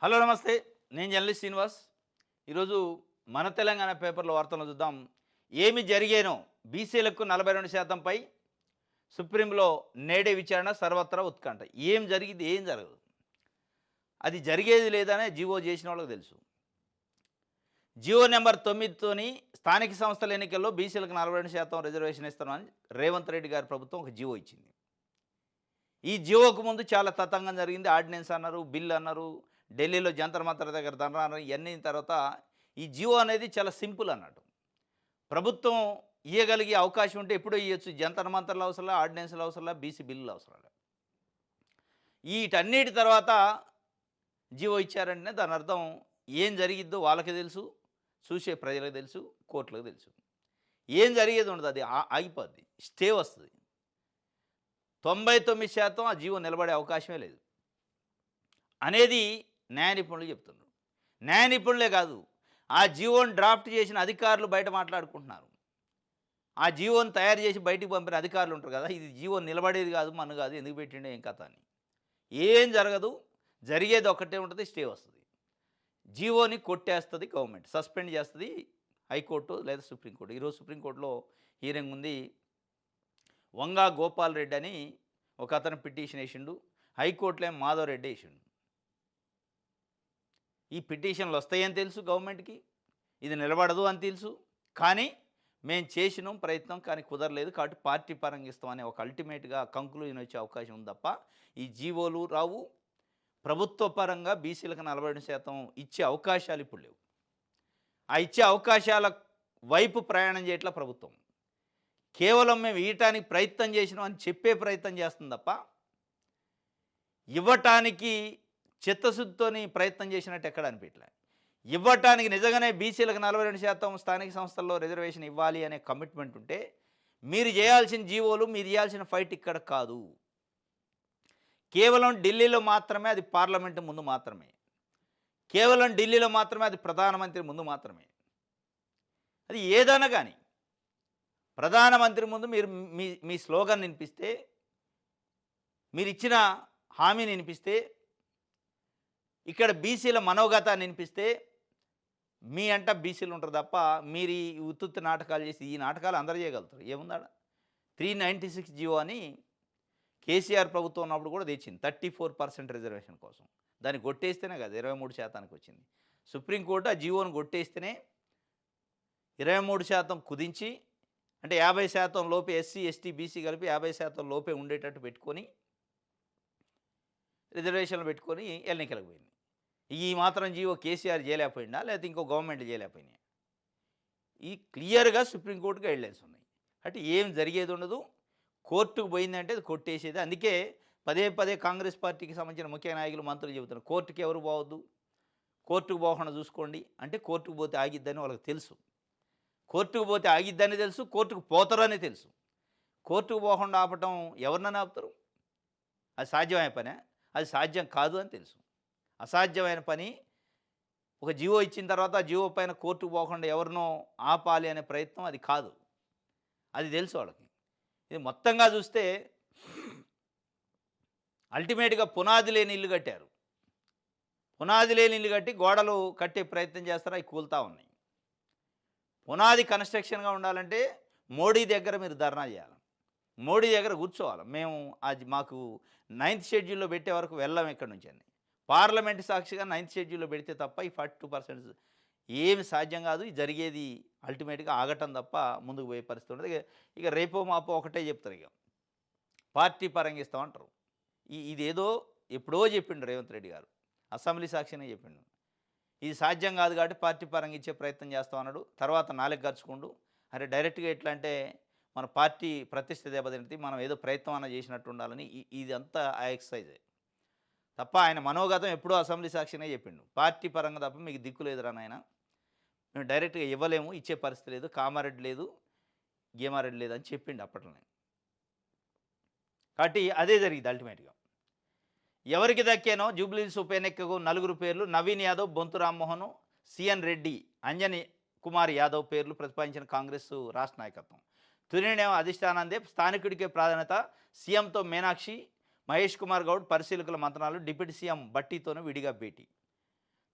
Hello నమస్తే. నేను journalist Srinivas. ఈరోజు మన తెలంగాణ పేపర్‌లో వార్తలను చూద్దాం. ఏమి జరిగేనో బీసీలకు 42% పై సుప్రీంలో నేడే విచారణ సర్వత్రా ఉత్కంఠ. ఏం జరిగింది? ఏం జరగదు. అది జరిగేది లేదనే జీవో చేసిన వాళ్ళకి తెలుసు. జీవో నెంబర్ 9తోని స్థానిక సంస్థల ఎన్నికల్లో బీసీలకు 42% రిజర్వేషన్ ఇస్తామని రేవంత్ రెడ్డి గారి ప్రభుత్వం ఒక జీవో ఇచ్చింది. ఈ జీవోకు ముందు చాలా తతంగం జరిగింది. ఆర్డినెన్స్ అన్నారు, బిల్ అన్నారు, ఢిల్లీలో జంతర్ మంతర్ దగ్గర ధర్నా అన్నారు. ఇయన్నీ తర్వాత ఈ జీవో అనేది చాలా సింపుల్ అన్నట్టు. ప్రభుత్వం ఇయ్యగలిగే అవకాశం ఉంటే ఎప్పుడో ఇయ్యొచ్చు. జంతర్ మంతర్లు అవసరంలా, ఆర్డినెన్స్‌లు అవసరంలా, బీసీ బిల్లులు అవసరంలా. వీటన్నిటి తర్వాత జీవో ఇచ్చారంటేనే దాని అర్థం ఏం జరిగిద్దో వాళ్ళకి తెలుసు, చూసే ప్రజలకు తెలుసు, కోర్టులకు తెలుసు. ఏం జరిగేది ఉండదు. అది ఆగిపోద్ది. స్టే వస్తది. 99% ఆ జీవో నిలబడే అవకాశమే లేదు అనేది న్యాయ నిపుణులు చెప్తున్నారు. న్యాయ నిపుణులే కాదు, ఆ జీవోని డ్రాఫ్ట్ చేసిన అధికారులు బయట మాట్లాడుకుంటున్నారు. ఆ జీవోని తయారు చేసి బయటికి పంపిన అధికారులు ఉంటారు కదా, ఇది జీవో నిలబడేది కాదు, మన కాదు, ఎందుకు పెట్టిండో ఏం కథ అని. ఏం జరగదు. జరిగేది ఒక్కటే ఉంటుంది, స్టే వస్తుంది. జీవోని కొట్టేస్తుంది గవర్నమెంట్, సస్పెండ్ చేస్తుంది హైకోర్టు లేదా సుప్రీంకోర్టు. ఈరోజు సుప్రీంకోర్టులో హీరింగ్ ఉంది. వంగా గోపాల్ రెడ్డి అని ఒక అతను పిటిషన్ వేసిండు. హైకోర్టులో మాధవ్ రెడ్డి వేసిండు. ఈ పిటిషన్లు వస్తాయని తెలుసు గవర్నమెంట్కి, ఇది నిలబడదు అని తెలుసు. కానీ మేము చేసినాం ప్రయత్నం, కానీ కుదరలేదు కాబట్టి పార్టీ పరంగా ఇస్తామని ఒక అల్టిమేట్గా కంక్లూజన్ వచ్చే అవకాశం ఉంది తప్ప ఈ జీవోలు రావు. ప్రభుత్వ పరంగా బీసీలకు 42% ఇచ్చే అవకాశాలు ఇప్పుడు లేవు. ఆ ఇచ్చే అవకాశాల వైపు ప్రయాణం చేయట్లా ప్రభుత్వం. కేవలం మేము ఇవ్వటానికి ప్రయత్నం చేసినాం అని చెప్పే ప్రయత్నం చేస్తుంది తప్ప ఇవ్వటానికి చిత్తశుద్ధితోని ప్రయత్నం చేసినట్టు ఎక్కడ అనిపించలే. ఇవ్వటానికి నిజంగానే బీసీలకు 42% స్థానిక సంస్థల్లో రిజర్వేషన్ ఇవ్వాలి అనే కమిట్మెంట్ ఉంటే మీరు చేయాల్సిన జీవోలు, మీరు చేయాల్సిన ఫైట్ ఇక్కడ కాదు. కేవలం ఢిల్లీలో మాత్రమే, అది పార్లమెంటు ముందు మాత్రమే. కేవలం ఢిల్లీలో మాత్రమే, అది ప్రధానమంత్రి ముందు మాత్రమే. అది ఏదైనా కానీ ప్రధానమంత్రి ముందు మీరు మీ మీ స్లోగన్ వినిపిస్తే, మీరు ఇచ్చిన హామీని వినిపిస్తే, ఇక్కడ బీసీల మనోగతాన్ని వినిపిస్తే మీ అంట బీసీలు ఉంటారు తప్ప మీరు ఈ ఉత్తుత్తి నాటకాలు చేసి ఈ నాటకాలు అందరూ చేయగలుగుతారు. ఏముందా 396 జీవో అని కేసీఆర్ ప్రభుత్వం ఉన్నప్పుడు కూడా తెచ్చింది 34% రిజర్వేషన్ కోసం. దాన్ని కొట్టేస్తేనే కదా 23%కి వచ్చింది. సుప్రీంకోర్టు ఆ జీవోను కొట్టేస్తేనే 23% కుదించి, అంటే 50% లోపే ఎస్సీ, ఎస్టీ, బీసీ కలిపి 50% లోపే ఉండేటట్టు పెట్టుకొని రిజర్వేషన్లు పెట్టుకొని ఎన్నికలకు పోయింది. ఈ మాత్రం జీవో కేసీఆర్ చేయలేకపోయిందా, లేకపోతే ఇంకో గవర్నమెంట్ చేయలేకపోయినాయి? ఈ క్లియర్గా సుప్రీంకోర్టు గైడ్లైన్స్ ఉన్నాయి. అంటే ఏం జరిగేది ఉండదు. కోర్టుకు పోయిందంటే అది కొట్టేసేది. అందుకే పదే పదే కాంగ్రెస్ పార్టీకి సంబంధించిన ముఖ్య నాయకులు, మంత్రులు చెబుతున్నారు కోర్టుకి ఎవరు పోవద్దు, కోర్టుకు పోకుండా చూసుకోండి. అంటే కోర్టుకు పోతే ఆగిద్దని వాళ్ళకి తెలుసు. కోర్టుకు పోతే ఆగిద్దని తెలుసు, కోర్టుకు పోతారని తెలుసు. కోర్టుకు పోకుండా ఆపటం ఎవరినైనా ఆపుతారు? అది సాధ్యమైన పనే? అది సాధ్యం కాదు అని తెలుసు. అసాధ్యమైన పని. ఒక జీవో ఇచ్చిన తర్వాత ఆ జీవో పైన కోర్టుకు పోకుండా ఎవరినో ఆపాలి అనే ప్రయత్నం అది కాదు. అది తెలుసు వాళ్ళకి. ఇది మొత్తంగా చూస్తే అల్టిమేట్గా పునాది లేని ఇల్లు కట్టారు. పునాది లేని ఇల్లు కట్టి గోడలు కట్టే ప్రయత్నం చేస్తారు, అవి కూలుతూ ఉన్నాయి. పునాది కన్స్ట్రక్షన్గా ఉండాలంటే మోడీ దగ్గర మీరు ధర్నా చేయాలి, మోడీ దగ్గర కూర్చోవాలి. మేము అది మాకు 9th షెడ్యూల్లో పెట్టే వరకు వెళ్ళాం ఎక్కడి నుంచి అని. పార్లమెంట్ సాక్షిగా 9th షెడ్యూల్లో పెడితే తప్ప ఈ 42% ఏమి సాధ్యం కాదు. ఇది జరిగేది అల్టిమేట్గా ఆగటం తప్ప ముందుకు పోయే పరిస్థితి ఉండదు. ఇక రేపో మాపో ఒకటే చెప్తారు, ఇక పార్టీ పరంగా ఇస్తామంటారు. ఇదేదో ఎప్పుడో చెప్పిండు రేవంత్ రెడ్డి గారు, అసెంబ్లీ సాక్షినే చెప్పిండు. ఇది సాధ్యం కాదు కాబట్టి పార్టీ పరంగా ఇచ్చే ప్రయత్నం చేస్తాం అన్నాడు. తర్వాత నాలుగు గరుచుకుండు. అరే డైరెక్ట్గా ఎట్లా అంటే మన పార్టీ ప్రతిష్ట దెబ్బతింటుంది, మనం ఏదో ప్రయత్నం అన్న చేసినట్టు ఉండాలని ఇదంతా ఆ ఎక్సర్సైజే తప్ప ఆయన మనోగతం ఎప్పుడో అసెంబ్లీ సాక్షినే చెప్పిండు. పార్టీ పరంగా తప్ప మీకు దిక్కు లేదురా నాయన, మేము డైరెక్ట్గా ఇవ్వలేము, ఇచ్చే పరిస్థితి లేదు, కామారెడ్డి లేదు, గేమారెడ్డి లేదు అని చెప్పిండు అప్పట్లోనే. కాబట్టి అదే జరిగింది అల్టిమేట్గా. ఎవరికి దక్కేనో జూబ్లీహిల్స్ ఉప ఎన్నికకు 4 పేర్లు నవీన్ యాదవ్, బొంతు రామ్మోహన్, సిఎన్ రెడ్డి, అంజని కుమార్ యాదవ్ పేర్లు ప్రతిపాదించిన కాంగ్రెస్ రాష్ట్ర నాయకత్వం. తుది నిర్ణయం అధిష్టానందే, స్థానికుడికే ప్రాధాన్యత. సీఎంతో మీనాక్షి, మహేష్ కుమార్ గౌడ్ పరిశీలకుల మంత్రాలు, డిప్యూటీ సీఎం బట్టీతోనూ విడిగా భేటీ.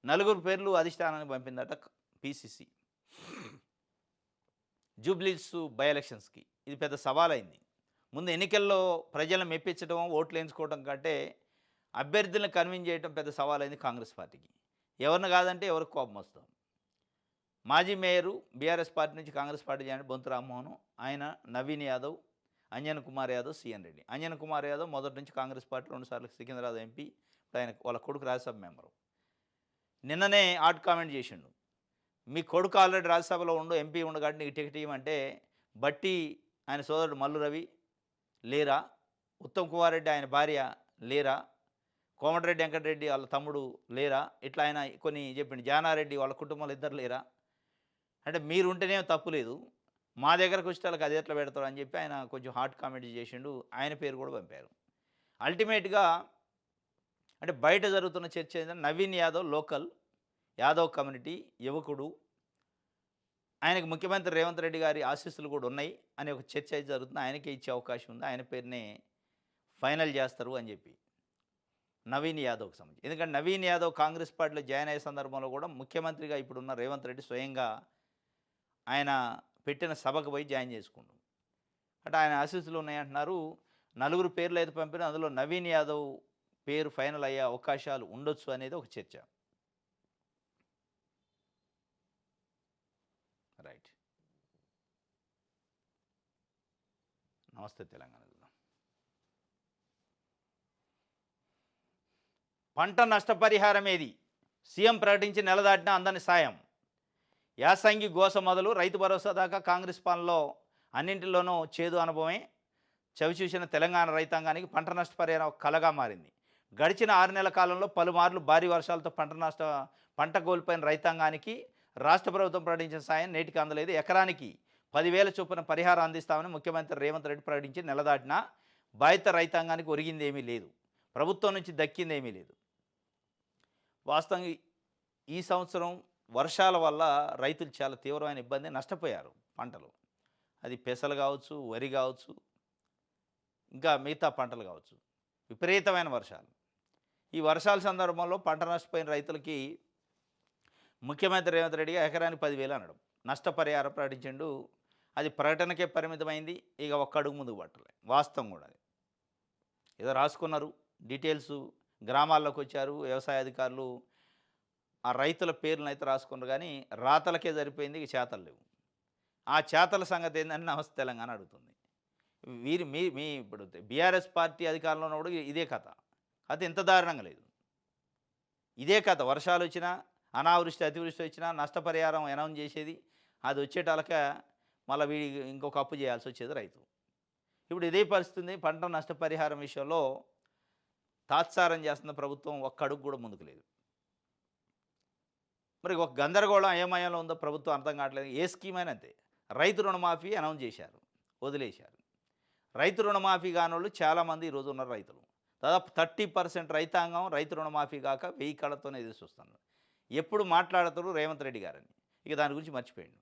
నలుగురు పేర్లు అధిష్టానానికి పంపిందట పీసీసీ. జూబ్లీహిల్స్ బై ఎలక్షన్స్‌కి. ఇది పెద్ద సవాలైంది. ముందు ఎన్నికల్లో ప్రజలను మెప్పించడం, ఓట్లు వేయించుకోవడం కంటే అభ్యర్థులను కన్విన్స్ చేయడం పెద్ద సవాలైంది కాంగ్రెస్ పార్టీకి. ఎవరిని కాదంటే ఎవరికి కోపం వస్తుంది. మాజీ మేయరు బీఆర్ఎస్ పార్టీ నుంచి కాంగ్రెస్ పార్టీ జాయిన్ బొంతు రామ్మోహన్, ఆయన నవీన్ యాదవ్, అంజన్ కుమార్ యాదవ్, సీఎన్ రెడ్డి. అంజన్ కుమార్ యాదవ్ మొదటి నుంచి కాంగ్రెస్ పార్టీ 2 సార్లు సికింద్రాబాద్ ఎంపీ. ఆయన వాళ్ళ కొడుకు రాజ్యసభ మెంబరు. నిన్ననే హాట్ కామెంట్ చేసిండు. మీ కొడుకు ఆల్రెడీ రాజ్యసభలో ఉండు, ఎంపీ ఉండు కాబట్టి నీకు టికెట్ ఇవ్వమంటే బట్టి ఆయన సోదరుడు మల్లు రవి లేరా, ఉత్తమ్ కుమార్ రెడ్డి ఆయన భార్య లేరా, కోమటిరెడ్డి వెంకటరెడ్డి వాళ్ళ తమ్ముడు లేరా, ఇట్లా ఆయన కొన్ని చెప్పిండు. జానారెడ్డి వాళ్ళ కుటుంబంలో ఇద్దరు లేరా అంటే మీరుంటేనే తప్పు లేదు, మా దగ్గరకు వచ్చేటోళ్ళకి అది ఎట్లా పెడతారు అని చెప్పి ఆయన కొంచెం హాట్ కామెంట్ చేసిండు. ఆయన పేరు కూడా పంపారు. అల్టిమేట్గా అంటే బయట జరుగుతున్న చర్చ ఏంటంటే నవీన్ యాదవ్ లోకల్ యాదవ్ కమ్యూనిటీ యువకుడు, ఆయనకు ముఖ్యమంత్రి రేవంత్ రెడ్డి గారి ఆశీస్సులు కూడా ఉన్నాయి అనే ఒక చర్చ అయితే జరుగుతుంది. ఆయనకే ఇచ్చే అవకాశం ఉంది, ఆయన పేరునే ఫైనల్ చేస్తారు అని చెప్పి నవీన్ యాదవ్కి సంబంధించి. ఎందుకంటే నవీన్ యాదవ్ కాంగ్రెస్ పార్టీలో జాయిన్ అయ్యే సందర్భంలో కూడా ముఖ్యమంత్రిగా ఇప్పుడున్న రేవంత్ రెడ్డి స్వయంగా ఆయన పెట్టిన సభకు పోయి జాయిన్ చేసుకుండు. అంటే ఆయన ఆశీస్సులు ఉన్నాయంటున్నారు. నలుగురు పేర్లు అయితే పంపిన అందులో నవీన్ యాదవ్ పేరు ఫైనల్ అయ్యే అవకాశాలు ఉండొచ్చు అనేది ఒక చర్చ. రైట్. నమస్తే తెలంగాణ. పంట నష్టపరిహారం ఏది? సీఎం ప్రకటించి నెల దాటినా అందని సాయం. యాసంగి గోస మొదలు రైతు భరోసా దాకా కాంగ్రెస్ పాలనలో అన్నింటిలోనూ చేదు అనుభవమే చవిచూసిన తెలంగాణ రైతాంగానికి పంట నష్టపరిహారం ఒక కలగా మారింది. గడిచిన 6 నెలల కాలంలో పలుమార్లు భారీ వర్షాలతో పంట కోల్పోయిన రైతాంగానికి రాష్ట్ర ప్రభుత్వం ప్రకటించిన సాయం నేటికి అందలేదు. ఎకరానికి 10,000 చొప్పున పరిహారం అందిస్తామని ముఖ్యమంత్రి రేవంత్ రెడ్డి ప్రకటించి నెల దాటినా బాధిత రైతాంగానికి ఒరిగిందేమీ లేదు, ప్రభుత్వం నుంచి దక్కిందేమీ లేదు. వాస్తవంగా ఈ సంవత్సరం వర్షాల వల్ల రైతులు చాలా తీవ్రమైన ఇబ్బంది, నష్టపోయారు పంటలు. అది పెసలు కావచ్చు, వరి కావచ్చు, ఇంకా మిగతా పంటలు కావచ్చు. విపరీతమైన వర్షాలు. ఈ వర్షాల సందర్భంలో పంట నష్టపోయిన రైతులకి ముఖ్యమంత్రి రేవంత్ రెడ్డి ఎకరానికి 10,000 అనడం, నష్టపరిహారం ప్రకటించిండు. అది ప్రకటనకే పరిమితమైంది. ఇక ఒక్క అడుగు ముందుకు పట్టలే. వాస్తవం కూడా అది ఏదో రాసుకున్నారు, డీటెయిల్స్ గ్రామాల్లోకి వచ్చారు వ్యవసాయ అధికారులు, ఆ రైతుల పేర్లను అయితే రాసుకున్నారు, కానీ రాతలకే సరిపోయింది, ఇక చేతలు లేవు. ఆ చేతల సంగతి ఏంటంటే నమస్తే తెలంగాణ అడుగుతుంది. వీరు మీ ఇప్పుడు బీఆర్ఎస్ పార్టీ అధికారంలో ఉన్నప్పుడు ఇదే కథ ఇంత దారుణంగా లేదు. ఇదే కథ. వర్షాలు వచ్చినా, అనావృష్టి అతివృష్టి వచ్చినా నష్టపరిహారం అనౌన్స్ చేసేది, అది వచ్చేటాలక మళ్ళీ ఇంకొక అప్పు చేయాల్సి వచ్చేది రైతు. ఇప్పుడు ఇదే పరిస్థితి. పంట నష్టపరిహారం విషయంలో తాత్సారం చేస్తున్న ప్రభుత్వం ఒక్క అడుగు కూడా ముందుకు లేదు. మరి ఒక గందరగోళం అయోమయంలో ఉందో ప్రభుత్వం అర్థం కావట్లేదు. ఏ స్కీమ్ అయినా అంతే. రైతు రుణమాఫీ అనౌన్స్ చేశారు, వదిలేశారు. రైతు రుణమాఫీ కానోళ్ళు చాలామంది ఈరోజు ఉన్నారు రైతులు. దాదాపు 30% రైతాంగం రైతు రుణమాఫీ కాక 1000 కళ్ళతోనే ఎదురు చూస్తున్నారు. ఎప్పుడు మాట్లాడతారు రేవంత్ రెడ్డి గారని, ఇక దాని గురించి మర్చిపోయిండు.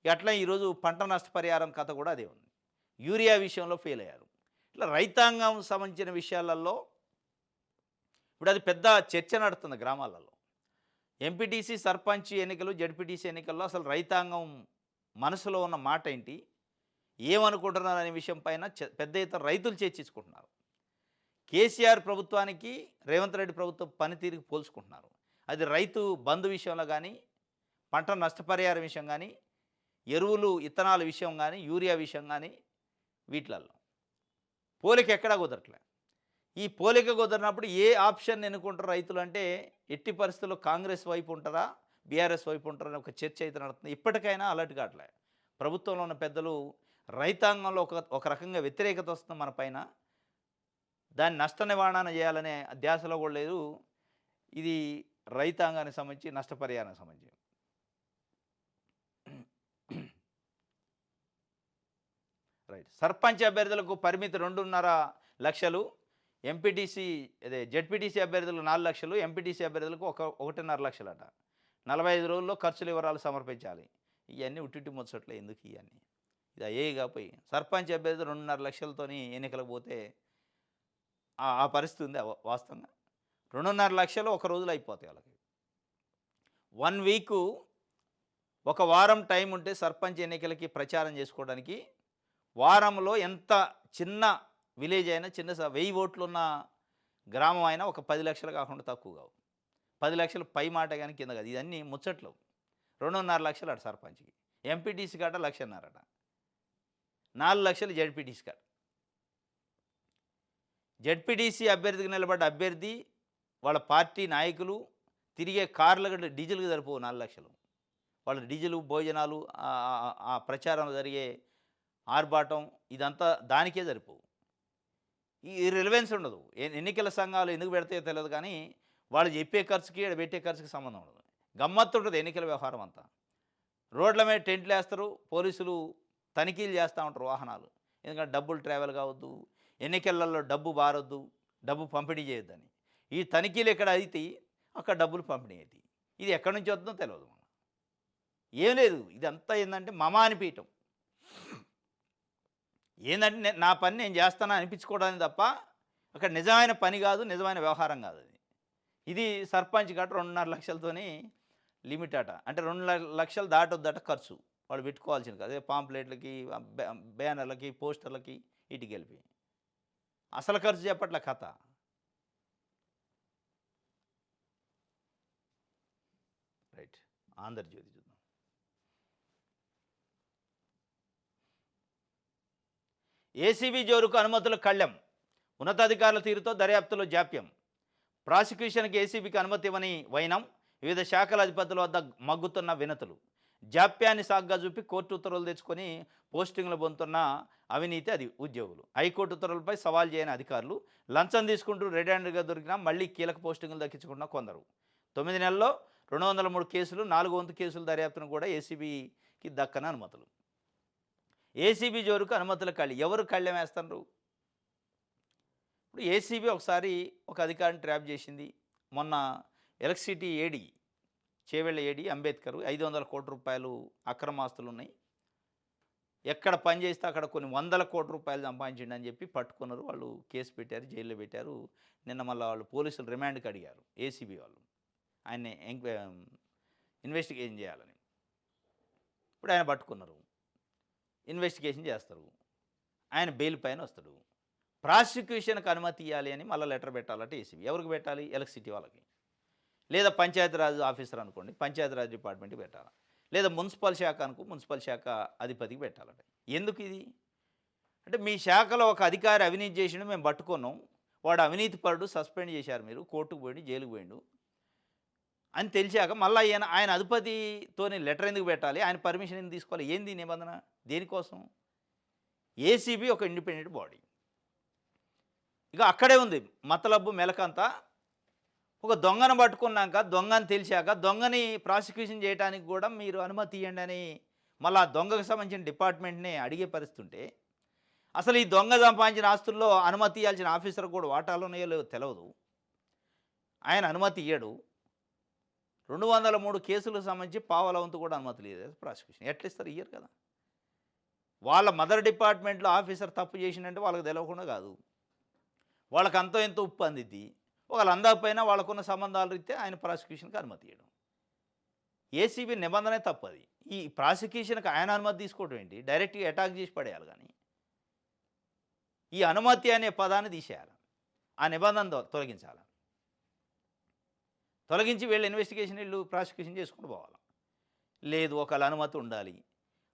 అట్లా ఈరోజు పంట నష్టపరిహారం కథ కూడా అదే ఉంది. యూరియా విషయంలో ఫెయిల్ అయ్యారు. ఇట్లా రైతాంగం సంబంధించిన విషయాలలో ఇప్పుడు అది పెద్ద చర్చ నడుస్తుంది గ్రామాలలో. ఎంపీటీసీ సర్పంచ్ ఎన్నికలు, జడ్పీటీసీ ఎన్నికల్లో అసలు రైతాంగం మనసులో ఉన్న మాట ఏంటి, ఏమనుకుంటున్నారు అనే విషయం పైన పెద్ద ఎత్తున రైతులు చర్చించుకుంటున్నారు. కేసీఆర్ ప్రభుత్వానికి రేవంత్ రెడ్డి ప్రభుత్వం పనితీరుకి పోల్చుకుంటున్నారు. అది రైతు బంధు విషయంలో కానీ, పంట నష్టపరిహారం విషయం కానీ, ఎరువులు ఇత్తనాల విషయం కానీ, యూరియా విషయం కానీ, వీటిలలో పోలిక ఎక్కడా కుదరట్లే. ఈ పోలిక కుదరినప్పుడు ఏ ఆప్షన్ ఎన్నుకుంటారు రైతులు అంటే, ఎట్టి పరిస్థితుల్లో కాంగ్రెస్ వైపు ఉంటారా, బీఆర్ఎస్ వైపు ఉంటారా అని ఒక చర్చ అయితే నడుస్తుంది. ఇప్పటికైనా అలర్ట్ కావట్లే. ప్రభుత్వంలో ఉన్న పెద్దలు రైతాంగంలో ఒక రకంగా వ్యతిరేకత వస్తుంది మన పైన, దాన్ని నష్ట నివారణ చేయాలనే ధ్యాసలో కూడా లేదు. ఇది రైతాంగానికి సంబంధించి నష్టపరిహారానికి సంబంధించి. రైట్. సర్పంచ్ అభ్యర్థులకు పరిమితి 2.5 లక్షలు, ఎంపీటీసీ జెడ్పీటీసీ అభ్యర్థులకు 4 లక్షలు, ఎంపీటీసీ అభ్యర్థులకు 1.5 లక్షలట. 45 రోజుల్లో ఖర్చుల వివరాలు సమర్పించాలి. ఇవన్నీ ఉట్టిటి ముచ్చట్లే, ఎందుకు ఇవన్నీ? ఇది అయ్యేవి కాపోయి సర్పంచ్ అభ్యర్థి 2.5 లక్షలతోని ఎన్నికలకు పోతే ఆ పరిస్థితి ఉంది వాస్తవంగా. 2.5 లక్షలు ఒక రోజులో అయిపోతాయి వాళ్ళకి. 1 వీకు, ఒక వారం టైం ఉంటే సర్పంచ్ ఎన్నికలకి ప్రచారం చేసుకోవడానికి, వారంలో ఎంత చిన్న విలేజ్ అయినా, చిన్న 1000 ఓట్లున్న గ్రామం అయినా ఒక 10 లక్షలు కాకుండా తక్కువ కావు. 10 లక్షలు పై మాట గాని కింద కాదు. ఇదన్నీ ముచ్చట్లు. 2.5 లక్షలు అట సర్పంచ్‌కి. ఎంపీటీసీ కాట 1,50,000 అట. 4 లక్షలు జడ్పీటీసీ కాట. జడ్పీటీసీ అభ్యర్థికి నిలబడ్డ అభ్యర్థి, వాళ్ళ పార్టీ నాయకులు తిరిగే కార్లకు డీజిల్‌కి సరిపోవు 4 లక్షలు. వాళ్ళ డీజిలు, భోజనాలు, ఆ ప్రచారంలో జరిగే ఆర్భాటం ఇదంతా దానికే సరిపోవు. ఈ రిలవెన్స్ ఉండదు. ఎన్నికల సంఘాలు ఎందుకు పెడతాయో తెలియదు కానీ, వాళ్ళు చెప్పే ఖర్చుకి, ఈడ పెట్టే ఖర్చుకి సంబంధం ఉండదు. గమ్మత్తు ఉంటది ఎన్నికల వ్యవహారం అంతా. రోడ్ల మీద టెంట్‌లేస్తారు, పోలీసులు తనిఖీలు చేస్తా ఉంటారు వాహనాలు. ఎందుకంటే డబ్బులు ట్రావెల్ కావద్దు, ఎన్నికలలో డబ్బు బారొద్దు, డబ్బు పంపిణీ చేయొద్దని. ఈ తనిఖీలు ఎక్కడ అయితాయి, అక్కడ డబ్బులు పంపిణీ అవుతాయి. ఇది ఎక్కడి నుంచి వస్తుందో తెలియదు. ఏం లేదు, ఇదంతా ఏందంటే మమ అనిపించటం. ఏందంటే నా పని నేను చేస్తానా అనిపించుకోవడానికి తప్ప, అక్కడ నిజమైన పని కాదు, నిజమైన వ్యవహారం కాదు అది. ఇది సర్పంచ్ గట 2.5 లక్షలతోని లిమిట్ అట. అంటే 2 లక్షలు దాటొద్దట ఖర్చు. వాళ్ళు పెట్టుకోవాల్సింది కాదు. అదే పాంప్లెట్లకి, బ్యానర్లకి, పోస్టర్లకి వీటికి కలిపి. అసలు ఖర్చు చెప్పట్ల కథ. రైట్. ఆంధ్రజ్యోతి చూద్దాం. ఏసీబీ జోరుకు అనుమతుల కళ్లెం. ఉన్నతాధికారుల తీరుతో దర్యాప్తులో జాప్యం. ప్రాసిక్యూషన్కి ఏసీబీకి అనుమతి ఇవ్వని వైనం. వివిధ శాఖల అధిపతుల వద్ద మగ్గుతున్న వినతులు. జాప్యాన్ని సాగ్గా చూపి కోర్టు ఉత్తర్వులు తెచ్చుకొని పోస్టింగ్లు పొందుతున్న అవినీతి అది ఉద్యోగులు. హైకోర్టు ఉత్తర్వులపై సవాల్ చేయని అధికారులు. లంచం తీసుకుంటూ రెడ్ హ్యాండ్గా దొరికినా మళ్ళీ కీలక పోస్టింగులు దక్కించుకున్న కొందరు. 9 నెలల్లో 203 కేసులు, 4 వంతు కేసుల దర్యాప్తును కూడా ఏసీబీకి దక్కని అనుమతులు. ఏసీబీ జోరుకు అనుమతుల కళ్ళి. ఎవరు కళ్ళెం వేస్తారు? ఇప్పుడు ఏసీబీ ఒకసారి ఒక అధికారిని ట్రాప్ చేసింది. మొన్న ఎలక్ట్రిసిటీ ఏడీ, చేవెళ్ళ ఏడీ అంబేద్కర్ 500 కోట్ల రూపాయలు అక్రమాస్తులు ఉన్నాయి, ఎక్కడ పని చేస్తే అక్కడ కొన్ని 100 కోట్ల రూపాయలు సంపాదించండి అని చెప్పి పట్టుకున్నారు. వాళ్ళు కేసు పెట్టారు, జైల్లో పెట్టారు. నిన్న మళ్ళీ వాళ్ళు పోలీసులు రిమాండ్కి అడిగారు ఏసీబీ వాళ్ళు, ఆయన్ని ఇన్వెస్టిగేషన్ చేయాలని. ఇప్పుడు ఆయన పట్టుకున్నారు, ఇన్వెస్టిగేషన్ చేస్తారు, ఆయన బెయిల్ పైన వస్తాడు. ప్రాసిక్యూషన్కి అనుమతి ఇవ్వాలి అని మళ్ళీ లెటర్ పెట్టాలంటే ఏసీబీ ఎవరికి పెట్టాలి? ఎలక్ట్రిసిటీ వాళ్ళకి, లేదా పంచాయతీరాజ్ ఆఫీసర్ అనుకోండి, పంచాయతీరాజ్ డిపార్ట్మెంట్కి పెట్టాలి, లేదా మున్సిపల్ శాఖ అనుకో, మున్సిపల్ శాఖ అధిపతికి పెట్టాలంటే. ఎందుకు ఇది అంటే, మీ శాఖలో ఒక అధికారి అవినీతి చేసిండు, మేము పట్టుకున్నాం, వాడు అవినీతి పరుడు, సస్పెండ్ చేశారు, మీరు కోర్టుకు పోయిండు, జైలుకు పోయిండు అని తెలిసాక మళ్ళీ ఆయన అధిపతితోని లెటర్ ఎందుకు పెట్టాలి? ఆయన పర్మిషన్ ఎందుకు తీసుకోవాలి? ఏంది నిబంధన? దేనికోసం? ఏసీబీ ఒక ఇండిపెండెంట్ బాడీ. ఇక అక్కడే ఉంది మతలబ్బు మెలకంతా. ఒక దొంగను పట్టుకున్నాక, దొంగని తెలిసాక, దొంగని ప్రాసిక్యూషన్ చేయడానికి కూడా మీరు అనుమతి ఇవ్వండి అని మళ్ళీ ఆ దొంగకు సంబంధించిన డిపార్ట్మెంట్ని అడిగే పరిస్థితి ఉంటే, అసలు ఈ దొంగ సంపాదించిన ఆస్తుల్లో అనుమతి ఇవ్వాల్సిన ఆఫీసర్ కూడా వాటాలు ఉన్నాయో లేవో తెలియదు, ఆయన అనుమతి ఇయ్యడు. 203 కేసులకు సంబంధించి పావల వంతు కూడా అనుమతి లేదు ప్రాసిక్యూషన్. ఎట్లా ఇస్తారు? ఇయ్యరు కదా. వాళ్ళ మదర్ డిపార్ట్మెంట్లో ఆఫీసర్ తప్పు చేసిందంటే వాళ్ళకి తెలియకుండా కాదు, వాళ్ళకి అంతో ఎంతో ఉప్పు అందిద్ది. ఒకళ్ళు అందకపోయినా వాళ్ళకున్న సంబంధాలు రీత్యా ఆయన ప్రాసిక్యూషన్కి అనుమతి ఇవ్వడం. ఏసీబీ నిబంధనే తప్పది. ఈ ప్రాసిక్యూషన్కి ఆయన అనుమతి తీసుకోవడం ఏంటి? డైరెక్ట్గా అటాక్ చేసి పడేయాలి. కానీ ఈ అనుమతి అనే పదాన్ని తీసేయాలి, ఆ నిబంధన తొలగించాలి. తొలగించి వీళ్ళు ఇన్వెస్టిగేషన్, వీళ్ళు ప్రాసిక్యూషన్ చేసుకుంటూ పోవాలి. లేదు, ఒకళ్ళ అనుమతి ఉండాలి.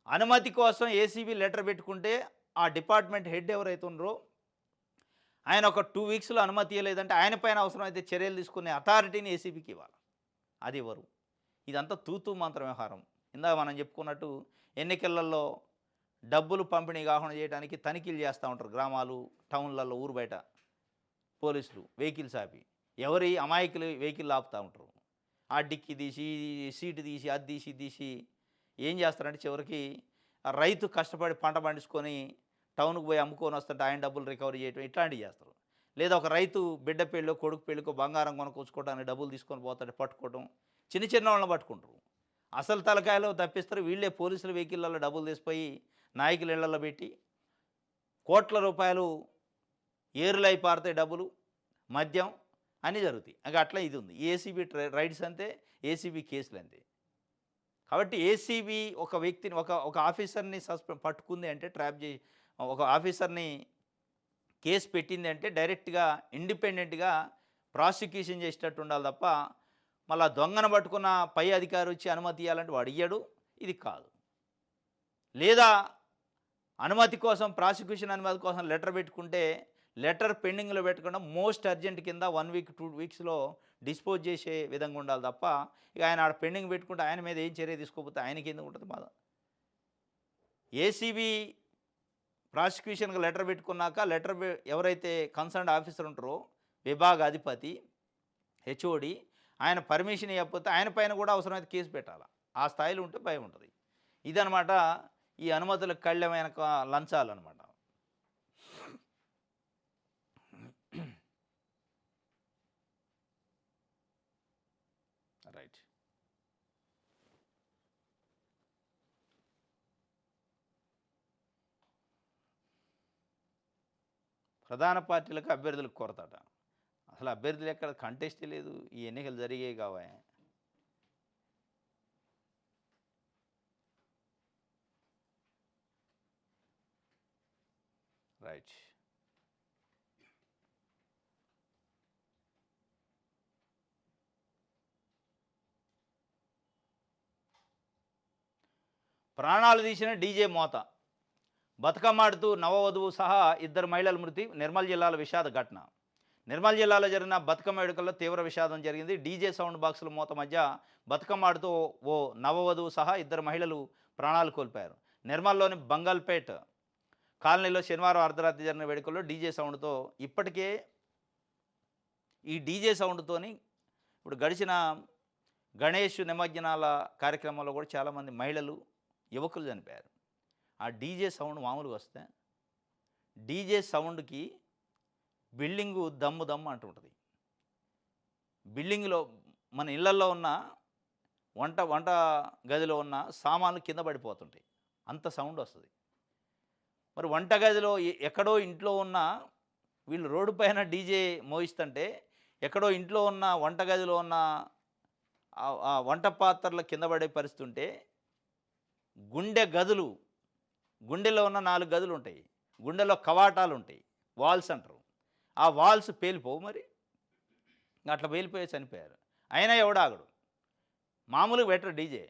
అనుమతి కోసం ఏసీబీ లెటర్ పెట్టుకుంటే ఆ డిపార్ట్మెంట్ హెడ్ ఎవరైతే ఉన్నారో ఆయన ఒక 2 వీక్స్లో అనుమతి ఇవ్వలేదంటే ఆయన పైన అవసరమైతే చర్యలు తీసుకునే అథారిటీని ఏసీబీకి ఇవ్వాలి. అది ఎవరు? ఇదంతా తూతూ మంత్రం వ్యవహారం. ఇందాక మనం చెప్పుకున్నట్టు ఎన్నికలలో డబ్బులు పంపిణీ కాకుండా చేయడానికి తనిఖీలు చేస్తూ ఉంటారు గ్రామాలు, టౌన్లలో, ఊరు బయట పోలీసులు వెహికల్స్ ఆపి. ఎవరి అమాయకులు వెహికల్ ఆపుతూ ఉంటారు. ఆ డిక్కి తీసి, సీటు తీసి, అది తీసి, ఇది తీసి ఏం చేస్తారంటే చివరికి రైతు కష్టపడి పంట పండించుకొని టౌన్కి పోయి అమ్ముకొని వస్తుంటే ఆయన డబ్బులు రికవరీ చేయడం, ఇట్లాంటివి చేస్తారు. లేదా ఒక రైతు బిడ్డ పెళ్ళో, కొడుకు పెళ్ళికో బంగారం కొనుక్కొచ్చుకోవడానికి డబ్బులు తీసుకొని పోతాడు, పట్టుకోవడం. చిన్న చిన్న వాళ్ళని పట్టుకుంటారు. అసలు తలకాయలో తప్పిస్తారు. వీళ్ళే పోలీసుల వెహికల్లో డబ్బులు తీసిపోయి నాయకుల ఇళ్లలో పెట్టి కోట్ల రూపాయలు ఏరులై పారుతాయి డబ్బులు, మద్యం అన్నీ జరుగుతాయి. ఇంక అట్లా ఇది ఉంది. ఏసీబీ రైడ్స్ అంతే, ఏసీబీ కేసులు అంతే. కాబట్టి ఏసీబీ ఒక వ్యక్తిని ఒక ఒక ఆఫీసర్‌ని పట్టుకుంది అంటే ఒక ఆఫీసర్‌ని కేసు పెట్టింది అంటే డైరెక్ట్‌గా ఇండిపెండెంట్‌గా ప్రాసిక్యూషన్ చేసేటట్టు ఉండాలి తప్ప, మళ్ళా దొంగను పట్టుకున్న పై అధికారి వచ్చి అనుమతి ఇయ్యాలంటే వాడు ఇయ్యడు. ఇది కాదు. లేదా అనుమతి కోసం ప్రాసిక్యూషన్ అనుమతి కోసం లెటర్ పెట్టుకుంటే, లెటర్ పెండింగ్‌లో పెట్టకుండా మోస్ట్ అర్జెంట్ కింద 1 వీక్, 2 వీక్స్‌లో డిస్పోజ్ చేసే విధంగా ఉండాలి తప్ప, ఇక ఆయన ఆడ పెండింగ్ పెట్టుకుంటే ఆయన మీద ఏం చర్య తీసుకోకపోతే ఆయనకెందుకు ఉంటది బాధ? ఏసీబీ ప్రాసిక్యూషన్‌కి లెటర్ పెట్టుకున్నాక ఎవరైతే కన్సర్న్డ్ ఆఫీసర్ ఉంటారో విభాగ అధిపతి, హెచ్ఓడి ఆయన పర్మిషన్ ఇవ్వకపోతే ఆయన పైన కూడా అవసరమైతే కేసు పెట్టాల. ఆ స్థాయిలో ఉంటే భయం ఉంటది. ఇదనమాట ఈ అనుమతులకు కళ్ళెం వెనక లంచాలనమాట. రైట్. ప్రధాన పార్టీలకు అభ్యర్థులకు కొరతట. అసలు అభ్యర్థులు ఎక్కడ కంటెస్టే లేదు. ఈ ఎన్నికలు జరిగాయి కావా? రైట్. ప్రాణాలు తీసిన డీజే మోత. బతుకమ్మాడుతూ నవవధువు సహా 2 మహిళల మృతి. నిర్మల్ జిల్లాలో విషాద ఘటన. నిర్మల్ జిల్లాలో జరిగిన బతుకమ్మ వేడుకల్లో తీవ్ర విషాదం జరిగింది. డీజే సౌండ్ బాక్సుల మూత మధ్య బతుకమ్మాడుతూ ఓ నవవధువు సహా 2 మహిళలు ప్రాణాలు కోల్పోయారు. నిర్మల్లోని బంగల్పేట్ కాలనీలో శనివారం అర్ధరాత్రి జరిగిన వేడుకల్లో డీజే సౌండ్తో ఇప్పటికే ఈ డీజే సౌండ్తోని ఇప్పుడు గడిచిన గణేష్ నిమజ్జనాల కార్యక్రమంలో కూడా చాలామంది మహిళలు, యువకులు చనిపోయారు. ఆ డీజే సౌండ్ మామూలుగా వస్తే డీజే సౌండ్కి బిల్డింగు దమ్ము దమ్ము అంటుంటుంది. బిల్డింగ్లో మన ఇళ్లల్లో ఉన్న వంట గదిలో ఉన్న సామాన్లు కింద పడిపోతుంటాయి. అంత సౌండ్ వస్తుంది. మరి వంటగదిలో ఎక్కడో ఇంట్లో ఉన్న వీళ్ళు రోడ్డు పైన డీజే మోయిస్తుంటే ఎక్కడో ఇంట్లో ఉన్న వంటగదిలో ఉన్న ఆ వంట పాత్రల కింద పడే పరిస్థితి ఉంటే గుండెలో ఉన్న 4 గదులు ఉంటాయి. గుండెలో కవాటాలు ఉంటాయి. వాల్స్ అంటారు. ఆ వాల్స్ పేలిపోవు మరి. అట్లా పేలిపోయి చనిపోయారు. అయినా ఎవడాగడు. మామూలుగా బెటర్ డీజే.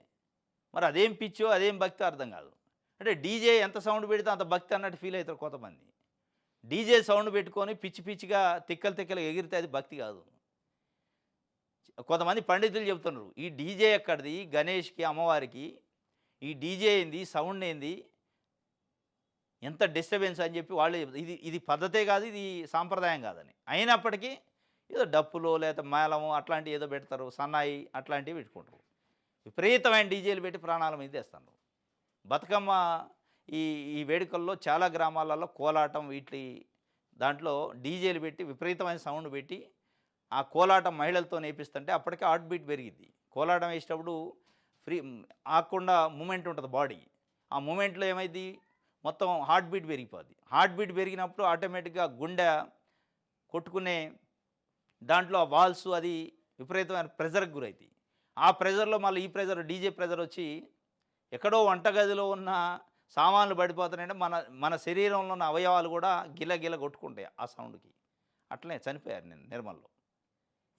మరి అదేం పిచ్చో అదేం భక్తో అర్థం కాదు. అంటే డీజే ఎంత సౌండ్ పెడితే అంత భక్తి అన్నట్టు ఫీల్ అవుతారు కొంతమంది. డీజే సౌండ్ పెట్టుకొని పిచ్చి పిచ్చిగా తిక్కలు ఎగిరితే అది భక్తి కాదు. కొంతమంది పండితులు చెప్తున్నారు, ఈ డీజే ఎక్కడిది, గణేష్కి అమ్మవారికి ఈ డీజే ఏంది, సౌండ్ ఏంది, ఎంత డిస్టర్బెన్స్ అని చెప్పి వాళ్ళే ఇది పద్ధతే కాదు, ఇది సాంప్రదాయం కాదని. అయినప్పటికీ ఏదో డప్పులో లేదా మేళము అట్లాంటివి ఏదో పెడతారు, సన్నాయి అట్లాంటివి పెట్టుకుంటారు. విపరీతమైన డీజేలు పెట్టి ప్రాణాల మీద తెస్తారు. బతుకమ్మ ఈ ఈ వేడుకల్లో చాలా గ్రామాలలో కోలాటం దాంట్లో డీజేలు పెట్టి విపరీతమైన సౌండ్ పెట్టి ఆ కోలాటం మహిళలతో నేపిస్తుంటే అప్పటికే హార్ట్ బీట్ పెరిగిద్ది. కోలాటం వేసేటప్పుడు ఆగకుండా మూమెంట్ ఉంటుంది బాడీ. ఆ మూమెంట్లో ఏమైంది, మొత్తం హార్ట్ బీట్ పెరిగిపోద్ది. హార్ట్ బీట్ పెరిగినప్పుడు ఆటోమేటిక్గా గుండె కొట్టుకునే దాంట్లో ఆ వాల్స్ అది విపరీతమైన ప్రెజర్కి గురవుతాయి. ఆ ప్రెజర్లో మళ్ళీ ఈ ప్రెజర్ డీజే ప్రెజర్ వచ్చి ఎక్కడో వంటగదిలో ఉన్న సామాన్లు పడిపోతున్నాయంటే మన శరీరంలో ఉన్న అవయవాలు కూడా గిల కొట్టుకుంటాయి ఆ సౌండ్కి. అట్లనే చనిపోయారు నిర్మల్లో.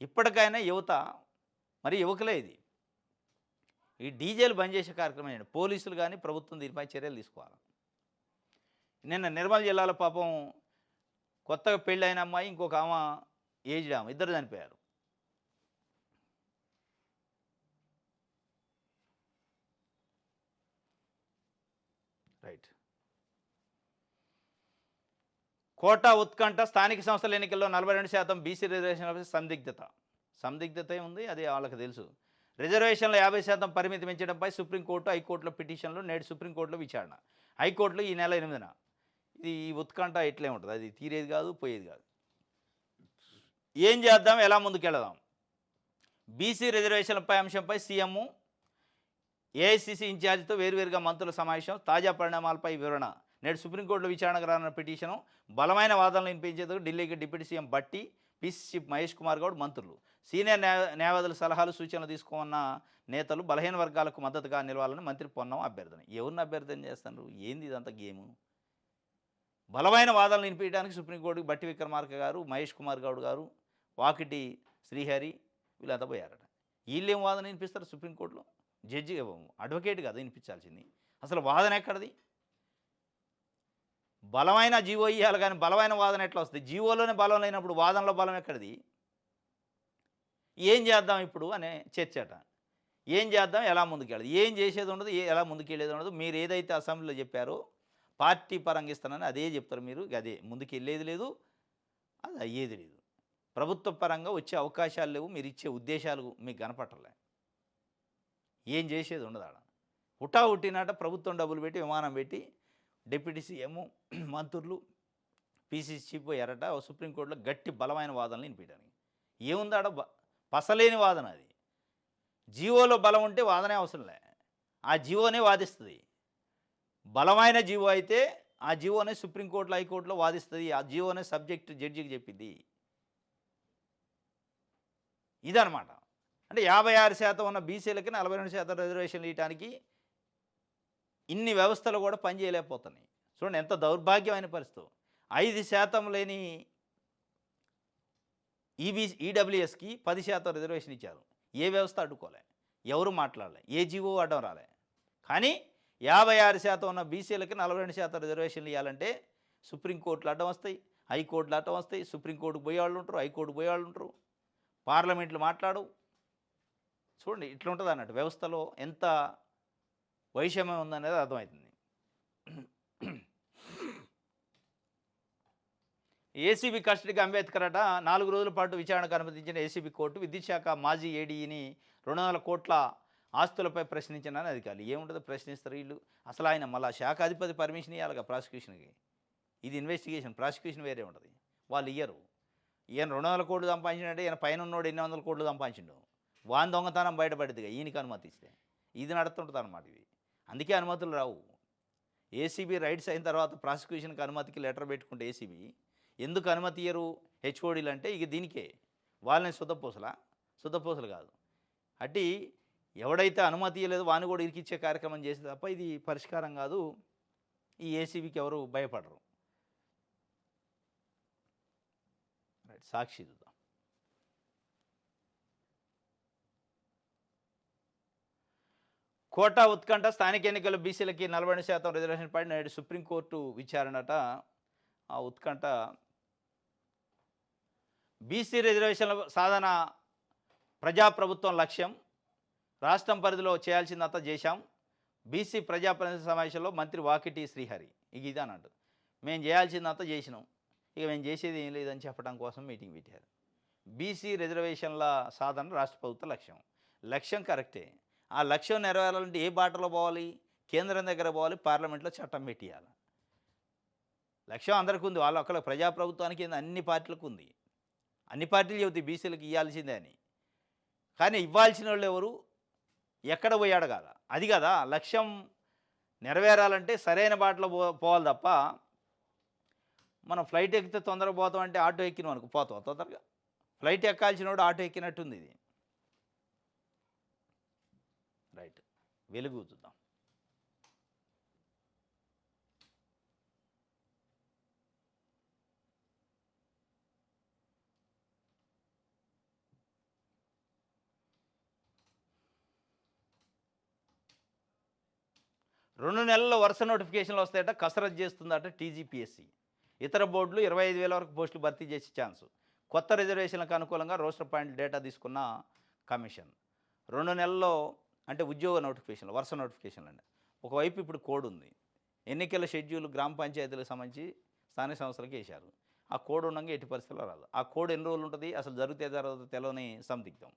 ఇప్పటికైనా యువత, మరి యువకులే ఇది, ఈ డీజేలు బంద్ చేసే కార్యక్రమం చేయండి. పోలీసులు కానీ ప్రభుత్వం దీనిపై చర్యలు తీసుకోవాలి. నిన్న నిర్మల్ జిల్లాలో పాపం కొత్తగా పెళ్ళైన అమ్మాయి, ఇంకొక ఆమె ఏజ్డ్ ఆమె, ఇద్దరు చనిపోయారు. రైట్. కోటా ఉత్కంఠ. స్థానిక సంస్థల ఎన్నికల్లో 42% బీసీ రిజర్వేషన్లపై సందిగ్ధత ఉంది, అది వాళ్ళకి తెలుసు. రిజర్వేషన్ల 50% పరిమితి పెంచడంపై సుప్రీంకోర్టు, హైకోర్టులో పిటిషన్లు. నేడు సుప్రీంకోర్టులో విచారణ. హైకోర్టులో ఈ నెల 8న. ఇది ఈ ఉత్కంఠ ఇట్లే ఉంటుంది, అది తీరేది కాదు, పోయేది కాదు. ఏం చేద్దాం, ఎలా ముందుకెళదాం? బీసీ రిజర్వేషన్లపై అంశంపై సీఎం, ఏఐసీసీ ఇన్ఛార్జితో వేరువేరుగా మంత్రుల సమావేశం. తాజా పరిణామాలపై వివరణ. నేడు సుప్రీంకోర్టులో విచారణకు రానున్న పిటిషను. బలమైన వాదనలు వినిపించేందుకు ఢిల్లీకి deputy CM Bhatti PC chief Mahesh Kumar Goud మంత్రులు, సీనియర్ న్యాయవాదుల సలహాలు సూచనలు తీసుకున్న నేతలు బలహీన వర్గాలకు మద్దతుగా నిలవాలని మంత్రి పొన్నం అభ్యర్థన. ఎవరిని అభ్యర్థన చేస్తున్నారు? ఏంది ఇదంతా గేము? బలమైన వాదనలు వినిపించడానికి సుప్రీంకోర్టుకి బట్టి విక్రమార్క గారు, మహేష్ కుమార్ గౌడ్ గారు, వాకిటి శ్రీహరి వీళ్ళంతా పోయారట. వీళ్ళేం వాదన వినిపిస్తారు సుప్రీంకోర్టులో? జడ్జి అడ్వకేట్ కదా వినిపించాల్సింది. అసలు వాదన ఎక్కడిది? బలమైన జీవో ఇవ్వాలి కానీ బలమైన వాదన ఎట్లా వస్తుంది? జీవోలోనే బలం లేనప్పుడు వాదనలో బలం ఎక్కడిది? ఏం చేద్దాం ఇప్పుడు అనే చర్చట. ఏం చేద్దాం, ఎలా ముందుకెళ్ళదు, ఏం చేసేది ఉండదు, ఎలా ముందుకెళ్ళేది ఉండదు. మీరు ఏదైతే అసెంబ్లీలో చెప్పారో పార్టీ పరంగా ఇస్తానని అదే చెప్తారు మీరు. అదే ముందుకు వెళ్ళేది లేదు, అది అయ్యేది లేదు. ప్రభుత్వ పరంగా వచ్చే అవకాశాలు లేవు, మీరు ఇచ్చే ఉద్దేశాలు మీకు కనపట్టలే. ఏం చేసేది ఉండదు ఆడ. హుట్టినాట ప్రభుత్వం డబ్బులు పెట్టి విమానం పెట్టి డిప్యూటీ సీఎం మంత్రులు పీసీసీ చీఫ్ పోయారట సుప్రీంకోర్టులో గట్టి బలమైన వాదనలు వినిపించడానికి. ఏముందాడ పసలేని వాదన అది. జీవోలో బలం ఉంటే వాదనే అవసరంలే, ఆ జీవోనే వాదిస్తుంది. బలమైన జీవో అయితే ఆ జీవోనే సుప్రీంకోర్టులో హైకోర్టులో వాదిస్తుంది. ఆ జీవోనే సబ్జెక్టు జడ్జికి చెప్పింది. ఇదనమాట. అంటే 56% ఉన్న బీసీలకి 42% రిజర్వేషన్లు ఇవ్వడానికి ఇన్ని వ్యవస్థలు కూడా పనిచేయలేకపోతున్నాయి. చూడండి ఎంత దౌర్భాగ్యమైన పరిస్థితి. 5% లేని ఈడబ్ల్యూఎస్కి 10% రిజర్వేషన్ ఇచ్చారు. ఏ వ్యవస్థ అడ్డుకోలే, ఎవరు మాట్లాడలే, ఏ జీవో అడ్డం రాలే. కానీ 56% ఉన్న బీసీలకి 42% రిజర్వేషన్లు ఇవ్వాలంటే సుప్రీంకోర్టులు అడ్డం వస్తాయి, హైకోర్టులు అడ్డం వస్తాయి. సుప్రీంకోర్టుకు పోయేవాళ్ళు ఉంటారు, హైకోర్టుకు పోయేవాళ్ళు ఉంటారు, పార్లమెంట్లు మాట్లాడు. చూడండి ఇట్లా ఉంటుంది అన్నట్టు. వ్యవస్థలో ఎంత వైషమ్యం ఉందనేది అర్థమవుతుంది. ఏసీబీ కస్టడీకి అంబేద్కర్ అట 4 రోజుల పాటు విచారణకు అనుమతించిన ఏసీబీ కోర్టు విద్యుత్ శాఖ మాజీ ఏడీని 200 కోట్ల ఆస్తులపై ప్రశ్నించినని అధికారులు. ఏముంటుందో ప్రశ్నిస్తారు వీళ్ళు. అసలు ఆయన మళ్ళీ శాఖ అధిపతి పర్మిషన్ ఇవ్వాలిగా ప్రాసిక్యూషన్కి. ఇది ఇన్వెస్టిగేషన్, ప్రాసిక్యూషన్ వేరే ఉంటుంది. వాళ్ళు ఇయ్యరు. ఈయన 200 కోట్లు సంపాదించినట్టే ఈయన పైన ఉన్నోడు 800 కోట్లు సంపాదించిండు. వాని దొంగతనం బయటపడిద్దిగా ఈయనకి అనుమతి ఇస్తే. ఇది నడుతుంటుంది అనమాట ఇది. అందుకే అనుమతులు రావు. ఏసీబీ రైట్స్ అయిన తర్వాత ప్రాసిక్యూషన్కి అనుమతికి లెటర్ పెట్టుకుంటే ఏసీబీ ఎందుకు అనుమతి ఇయ్యరు హెచ్ఓడీలు అంటే ఇక దీనికే. వాళ్ళని శుద్ధపూసలు కాదు. అట్టి ఎవడైతే అనుమతి ఇవ్వలేదో వాని కూడా ఇరికిచ్చే కార్యక్రమం చేసి తప్ప ఇది పరిష్కారం కాదు. ఈ ఏసీబీకి ఎవరు భయపడరు. రైట్, సాక్షి చూద్దాం. కోటా ఉత్కంఠ, స్థానిక ఎన్నికల్లో బీసీలకి 40% రిజర్వేషన్ పై నేడు సుప్రీంకోర్టు విచారణట. ఆ ఉత్కంఠ బీసీ రిజర్వేషన్ల సాధన ప్రజాప్రభుత్వం లక్ష్యం, రాష్ట్రం పరిధిలో చేయాల్సిందంతా చేశాం. బీసీ ప్రజాప్రతినిధి సమావేశంలో మంత్రి వాకిటి శ్రీహరి. ఇక ఇదన్నట్టు మేము చేయాల్సిందంతా చేసినాం, ఇక మేము చేసేది ఏం లేదని చెప్పడం కోసం మీటింగ్ పెట్టారు. బీసీ రిజర్వేషన్ల సాధన రాష్ట్ర ప్రభుత్వ లక్ష్యం కరెక్టే. ఆ లక్ష్యం నెరవేరాలంటే ఏ బాటలో పోవాలి? కేంద్రం దగ్గర పోవాలి, పార్లమెంట్లో చట్టం పెట్టియాలి. లక్ష్యం అందరికీ ఉంది, వాళ్ళ ఒక్కళ్ళ ప్రజాప్రభుత్వానికి అన్ని పార్టీలకు ఉంది. అన్ని పార్టీలు చెబుతాయి బీసీలకు ఇవ్వాల్సిందే అని. కానీ ఇవ్వాల్సిన వాళ్ళు ఎవరు, ఎక్కడ పోయి అడగాల? అది కదా లక్ష్యం నెరవేరాలంటే సరైన బాటలో పోవాలి తప్ప మనం ఫ్లైట్ ఎక్కితే తొందరగా పోతాం అంటే ఆటో ఎక్కిన అనుకో పోతాం తొందరగా. ఫ్లైట్ ఎక్కాల్సిన వాడు ఆటో ఎక్కినట్టుంది ఇది. రైట్, వెలుగు చూద్దాం. రెండు నెలల్లో వరుస నోటిఫికేషన్లు వస్తాయట, కసరత్తు చేస్తుందట టీజీపీఎస్సీ. ఇతర బోర్డులు 25,000 వరకు పోస్టులు భర్తీ చేసే ఛాన్సు. కొత్త రిజర్వేషన్లకు అనుకూలంగా రోస్టర్ పాయింట్ డేటా తీసుకున్న కమిషన్. 2 నెలల్లో అంటే ఉద్యోగ నోటిఫికేషన్లు, వరుస నోటిఫికేషన్లు అండి. ఒకవైపు ఇప్పుడు కోడ్ ఉంది, ఎన్నికల షెడ్యూల్ గ్రామ పంచాయతీలకు సంబంధించి స్థానిక సంస్థలకు వేశారు. ఆ కోడ్ ఉండగా ఎట్టి పరిస్థితుల్లో రాదు. ఆ కోడ్ ఎన్ని రోజులు ఉంటుంది, అసలు జరుగుతే తెలియని సందిగ్ధం.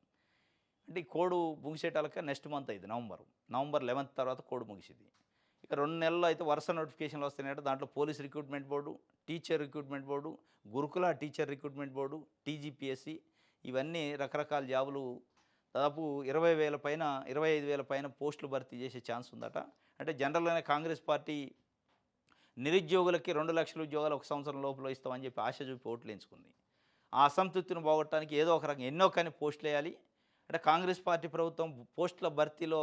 అంటే ఈ కోడ్ ముగిసేటాలక నెక్స్ట్ మంత్ అయింది, నవంబర్ 11 తర్వాత కోడ్ ముగిసింది. ఇక 2 నెలల్లో అయితే వరుస నోటిఫికేషన్లు వస్తున్నాయంటే దాంట్లో police recruitment board, teacher recruitment board, గురుకుల టీచర్ రిక్రూట్మెంట్ బోర్డు, టీజీపీఎస్సీ, ఇవన్నీ రకరకాల జాబులు దాదాపు 20,000 పైన 25,000 పైన పోస్టులు భర్తీ చేసే ఛాన్స్ ఉందట. అంటే జనరల్గానే కాంగ్రెస్ పార్టీ నిరుద్యోగులకి 2 లక్షల ఉద్యోగాలు 1 సంవత్సరం లోపల ఇస్తామని చెప్పి ఆశ చూపి ఓట్లు ఎంచుకుంది. ఆ అసంతృప్తిని పోగొట్టడానికి ఏదో ఒక రకంగా ఎన్నో కానీ పోస్టులు వేయాలి. అంటే కాంగ్రెస్ పార్టీ ప్రభుత్వం పోస్టుల భర్తీలో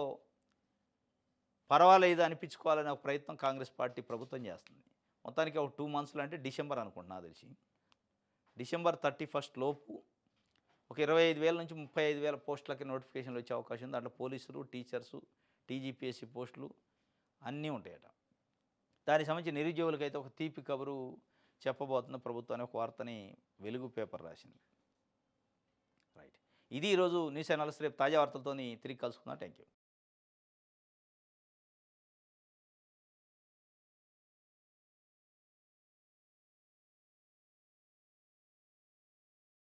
పర్వాలేదు అనిపించుకోవాలనే ఒక ప్రయత్నం కాంగ్రెస్ పార్టీ ప్రభుత్వం చేస్తుంది. మొత్తానికి ఒక 2 మంత్స్‌లో అంటే డిసెంబర్ అనుకుంటున్నా నాకు తెలిసి. డిసెంబర్ 31 లోపు ఒక 25,000 నుంచి 35,000 పోస్టులకి నోటిఫికేషన్‌లు వచ్చే అవకాశం ఉంది. దాంట్లో పోలీసులు, టీచర్సు, టీజీపీఎస్సీ పోస్టులు అన్నీ ఉంటాయట. దానికి సంబంధించి నిరుద్యోగులకైతే ఒక తీపి కబురు చెప్పబోతున్న ప్రభుత్వం అనే ఒక వార్తని వెలుగు పేపర్ రాసింది. రైట్. ఇది ఈరోజు న్యూస్ అనాలిసిస్. రేపు తాజా వార్తలతోని తిరిగి కలుసుకుందాం. Thank you.